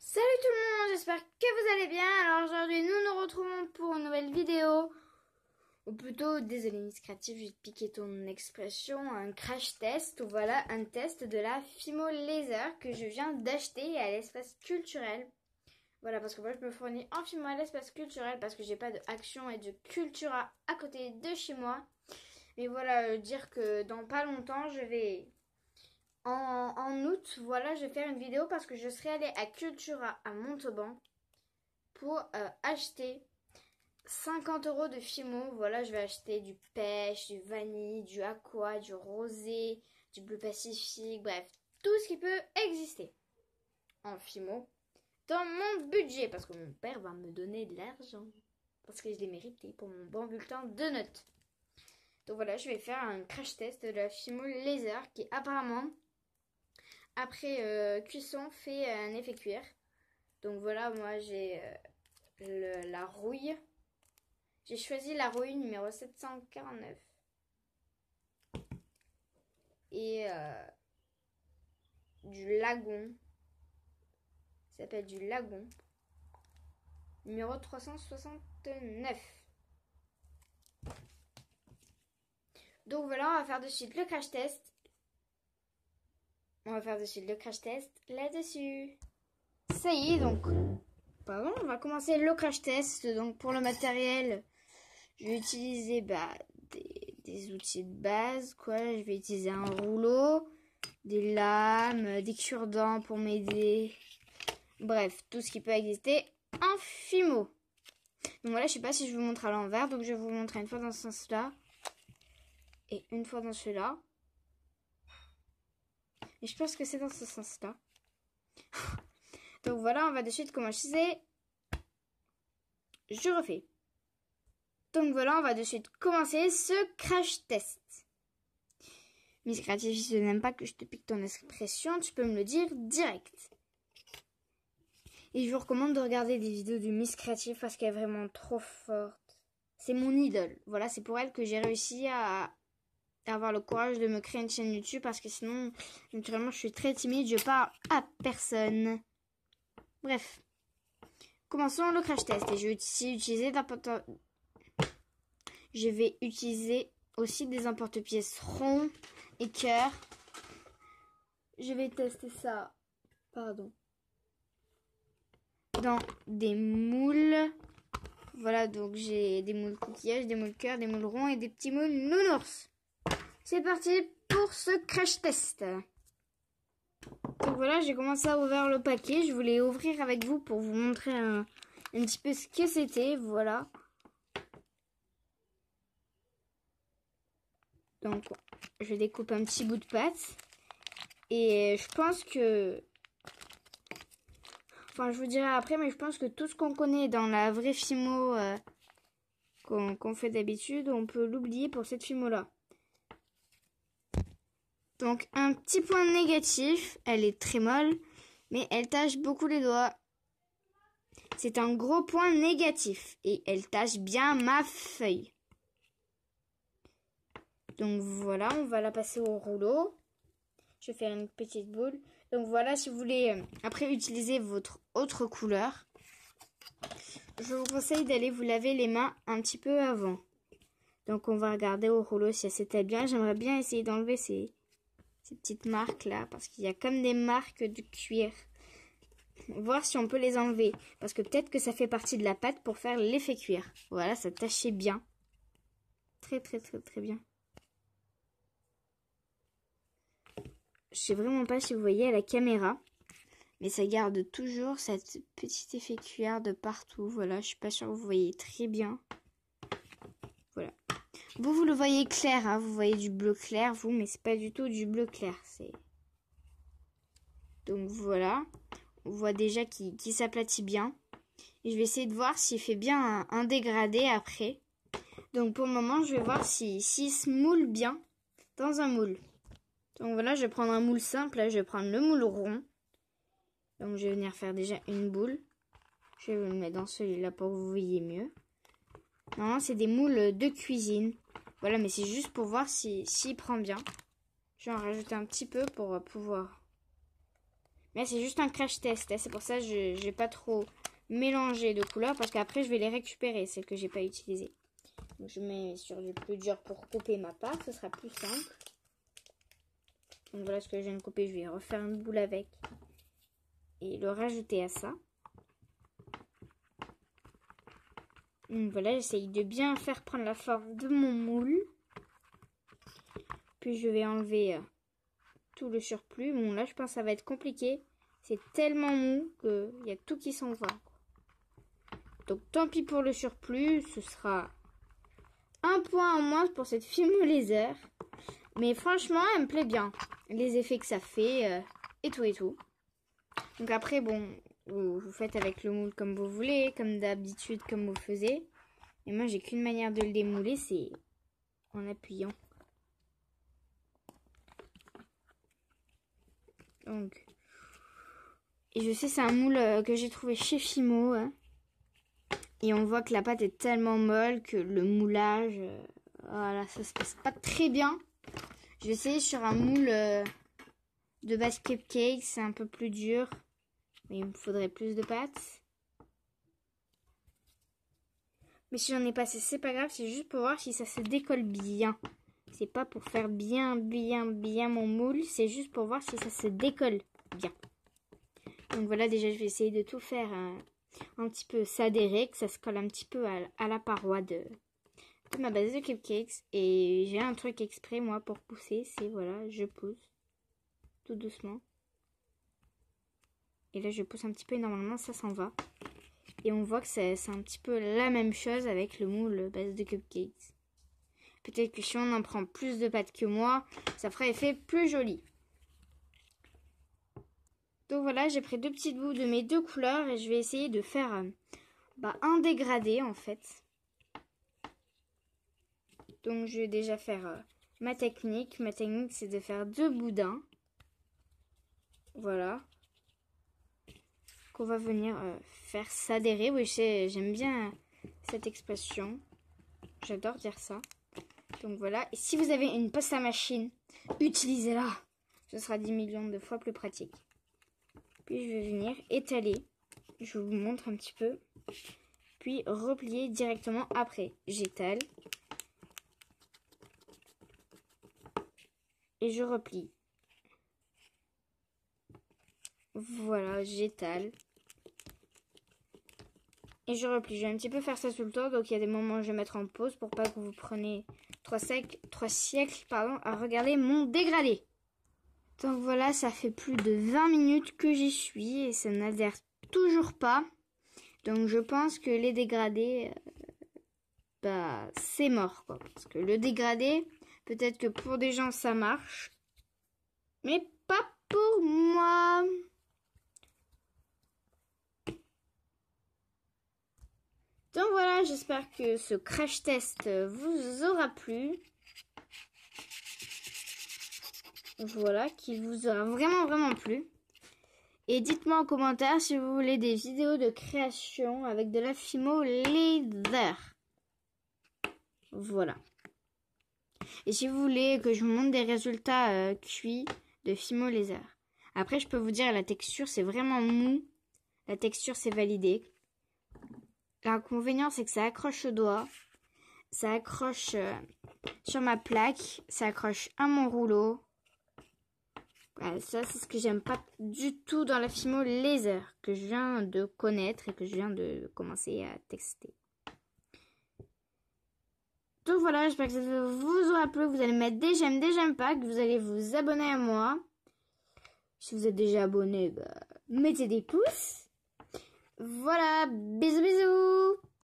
Salut tout le monde, j'espère que vous allez bien. Alors aujourd'hui nous nous retrouvons pour une nouvelle vidéo. Ou plutôt, désolé Miss Créative, j'ai piqué ton expression, un crash test. Ou voilà, un test de la Fimo Laser que je viens d'acheter à l'espace culturel. Voilà, parce que moi je me fournis en Fimo à l'espace culturel parce que j'ai pas de Action et de Cultura à côté de chez moi. Mais voilà, dire que dans pas longtemps je vais... En août, voilà, je vais faire une vidéo parce que je serai allée à Cultura à Montauban pour acheter 50 € de Fimo. Voilà, je vais acheter du pêche, du vanille, du aqua, du rosé, du bleu pacifique, bref, tout ce qui peut exister en Fimo dans mon budget parce que mon père va me donner de l'argent parce que je l'ai mérité pour mon bon bulletin de notes. Donc voilà, je vais faire un crash test de la Fimo Laser qui apparemment après cuisson fait un effet cuir. Donc voilà, moi j'ai la rouille. J'ai choisi la rouille numéro 749. Et du lagon. Ça s'appelle du lagon. Numéro 369. Donc voilà, on va faire de suite le crash test. On va faire de suite le crash test là-dessus. Ça y est, donc... Pardon, on va commencer le crash test. Donc pour le matériel, je vais utiliser des outils de base, quoi. Je vais utiliser un rouleau, des lames, des cure-dents pour m'aider. Bref, tout ce qui peut exister en Fimo. Donc voilà, je sais pas si je vous montre à l'envers, donc je vais vous montrer une fois dans ce sens-là et une fois dans celui-là. Et je pense que c'est dans ce sens-là. Donc voilà, on va de suite commencer. Je refais. Donc voilà, on va de suite commencer ce crash test. Miss Créative, si tu n'aimes pas que je te pique ton expression, tu peux me le dire direct. Et je vous recommande de regarder des vidéos de Miss Créative parce qu'elle est vraiment trop forte. C'est mon idole. Voilà, c'est pour elle que j'ai réussi à avoir le courage de me créer une chaîne YouTube parce que sinon, naturellement, je suis très timide, je parle à personne. Bref. Commençons le crash test. Et je vais aussi utiliser Je vais utiliser aussi des emporte-pièces ronds et cœurs. Je vais tester ça, dans des moules. Voilà, donc j'ai des moules coquillages, des moules cœurs, des moules ronds et des petits moules nounours. C'est parti pour ce crash test. Donc voilà, j'ai commencé à ouvrir le paquet. Je voulais ouvrir avec vous pour vous montrer un petit peu ce que c'était. Voilà. Donc, je découpe un petit bout de pâte. Et je pense que... Enfin, je vous dirai après, mais je pense que tout ce qu'on connaît dans la vraie Fimo qu'on fait d'habitude, on peut l'oublier pour cette Fimo-là. Donc, un petit point négatif, elle est très molle, mais elle tache beaucoup les doigts. C'est un gros point négatif, et elle tache bien ma feuille. Donc voilà, on va la passer au rouleau. Je vais faire une petite boule. Donc voilà, si vous voulez après utiliser votre autre couleur, je vous conseille d'aller vous laver les mains un petit peu avant. Donc on va regarder au rouleau si elle s'étale bien. J'aimerais bien essayer d'enlever ces petites marques là, parce qu'il y a comme des marques du cuir. Voir si on peut les enlever, parce que peut-être que ça fait partie de la pâte pour faire l'effet cuir. Voilà, ça tachait bien. Très très très très bien. Je sais vraiment pas si vous voyez à la caméra, mais ça garde toujours cette petite effet cuir de partout. Voilà, je suis pas sûre que vous voyez très bien. Voilà. Vous le voyez clair, hein, vous voyez du bleu clair, vous, mais c'est pas du tout du bleu clair. Donc voilà, on voit déjà qu'il s'aplatit bien. Et je vais essayer de voir s'il fait bien un dégradé après. Donc pour le moment, je vais voir s'il se moule bien dans un moule. Donc voilà, je vais prendre un moule simple. Là, je vais prendre le moule rond. Donc je vais venir faire déjà une boule. Je vais vous le mettre dans celui-là pour que vous voyez mieux. Normalement, c'est des moules de cuisine. Voilà, mais c'est juste pour voir s'il prend bien. Je vais en rajouter un petit peu pour pouvoir... Mais là, c'est juste un crash test. C'est pour ça que je vais pas trop mélanger de couleurs parce qu'après, je vais les récupérer, celles que j'ai pas utilisées. Donc, je mets sur du plus dur pour couper ma part. Ce sera plus simple. Donc, voilà ce que je viens de couper. Je vais refaire une boule avec et le rajouter à ça. Donc, voilà, j'essaye de bien faire prendre la forme de mon moule. Puis, je vais enlever tout le surplus. Bon, là, je pense que ça va être compliqué. C'est tellement mou qu'il y a tout qui s'en va. Donc, tant pis pour le surplus. Ce sera un point en moins pour cette Fimo Laser. Mais franchement, elle me plaît bien. Les effets que ça fait et tout et tout. Donc après, bon, vous faites avec le moule comme vous voulez. Comme d'habitude, comme vous faisiez. Et moi, j'ai qu'une manière de le démouler, c'est en appuyant. Donc, et je sais, c'est un moule que j'ai trouvé chez Fimo. Hein. Et on voit que la pâte est tellement molle que le moulage, voilà, ça se passe pas très bien. Je vais essayer sur un moule de base cupcake, c'est un peu plus dur. Mais il me faudrait plus de pâte. Mais si j'en ai pas assez, c'est pas grave, c'est juste pour voir si ça se décolle bien. C'est pas pour faire bien mon moule, c'est juste pour voir si ça se décolle bien. Donc voilà, déjà je vais essayer de tout faire un petit peu s'adhérer, que ça se colle un petit peu à la paroi de ma base de cupcakes. Et j'ai un truc exprès moi pour pousser, c'est voilà, je pousse tout doucement. Et là je pousse un petit peu et normalement ça s'en va. Et on voit que c'est un petit peu la même chose avec le moule base de cupcakes. Peut-être que si on en prend plus de pâte que moi, ça fera effet plus joli. Donc voilà, j'ai pris deux petites bouts de mes deux couleurs et je vais essayer de faire un dégradé en fait. Donc je vais déjà faire ma technique. Ma technique c'est de faire deux boudins. Voilà. Qu'on va venir faire s'adhérer. Oui, j'aime bien cette expression. J'adore dire ça. Donc voilà. Et si vous avez une pasta machine, utilisez-la. Ce sera 10 millions de fois plus pratique. Puis je vais venir étaler. Je vous montre un petit peu. Puis replier directement après. J'étale. Et je replie. Voilà, j'étale. Et je replie. Je vais un petit peu faire ça tout le temps. Donc il y a des moments où je vais mettre en pause pour pas que vous preniez 3 siècles à regarder mon dégradé. Donc voilà, ça fait plus de 20 minutes que j'y suis et ça n'adhère toujours pas. Donc je pense que les dégradés, c'est mort quoi. Parce que le dégradé, peut-être que pour des gens ça marche, mais pas pour moi. Donc voilà, j'espère que ce crash test vous aura plu. Voilà, qu'il vous aura vraiment plu. Et dites-moi en commentaire si vous voulez des vidéos de création avec de la Fimo Laser. Voilà. Et si vous voulez que je vous montre des résultats cuits de Fimo Laser. Après, je peux vous dire, la texture, c'est vraiment mou. La texture, c'est validé. L'inconvénient, c'est que ça accroche au doigt. Ça accroche sur ma plaque. Ça accroche à mon rouleau. Voilà, ça, c'est ce que j'aime pas du tout dans la Fimo Laser. Que je viens de connaître et que je viens de commencer à tester. Donc voilà, j'espère que ça vous aura plu. Vous allez mettre des j'aime pas. Que vous allez vous abonner à moi. Si vous êtes déjà abonné, mettez des pouces. Voilà, bisous bisous.